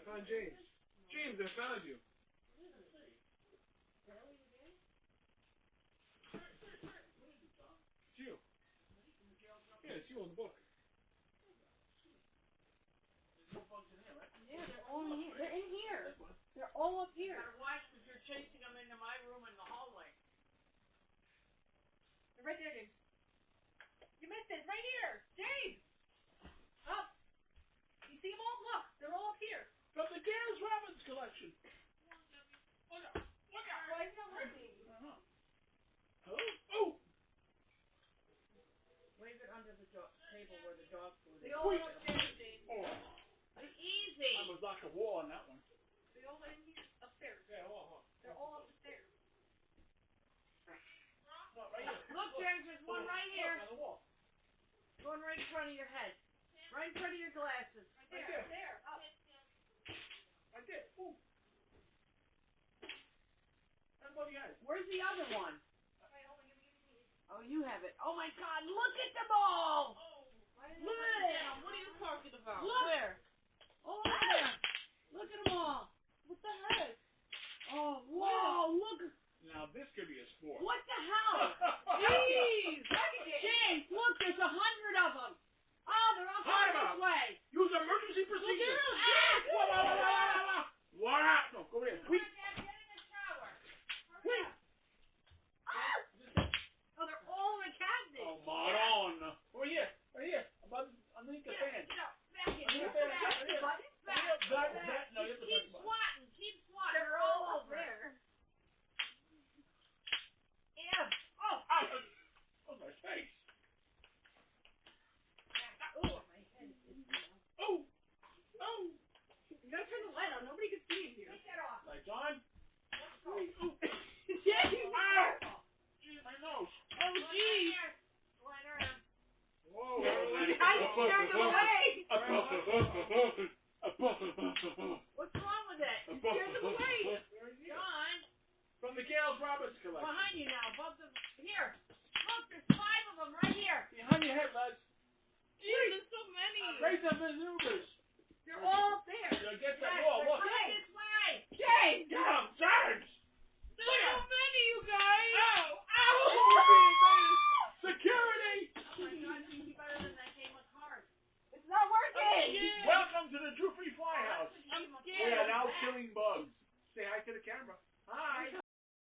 found James. James, I found you. It's you. Yeah, it's you on the book. Yeah, they're all in here. They're in here. They're all up here. You gotta watch because you're chasing them into my room in the hallway. They're right there, James. You missed it. Right here. James! Up. You see them all? Look. They're all up here. From the Dales Robbins collection. Look out. Look out. Why is it not working? Hello? Oh! Leave it under the table where the dog food is. They all upstairs, James. Oh. Be easy. I was like a wall on that one. They all in here. Upstairs. Yeah, hold on. They're all up the stairs. No, right here. Look, James, there's one right here. On the wall. One right in front of your head. Right in front of your glasses. Right there. There. Up. Right there. Ooh. Everybody has it. Where's the other one? Wait, hold on. Give me. Oh, you have it. Oh, my God. Look at them all. Look. What are you talking about? Look. Where? Oh, look there. Look at them all. What the heck? Oh, whoa. Look. Now, this could be a sport. What the hell? Jeez. James, look. There's 100 of them. Oh, they're all coming this way. Use emergency procedure. Ah! What? No, go ahead. Quick. Get in the shower. Quick. Oh, they're all in the cabinet. Oh, Maron. Over here. Right here. Above, underneath the fan. Get up. Back in. Underneath Back. the fan. Right here. Back. That, no, you have to press Keep the button. swatting. Keep swatting. They're all over there. Yeah. Oh, ow. Oh, my face. Oh, my head is itchy now. Oh. Oh. You gotta turn the light on. Nobody can see in here. Take that off. Lights on. James! Ow. Gee, my nose. Oh, jeez! Slide around. Whoa. I scared them away! What's wrong with it? You scared them away! John. From the Gales Roberts collection. Behind you now. Above the... Here. Look, there's 5 of them right here. Behind your head, Les. Jeez, there's so many! Raise the maneuvers. They're all up there! Against that Yes, wall, they're look. coming this way. James! Get him, James!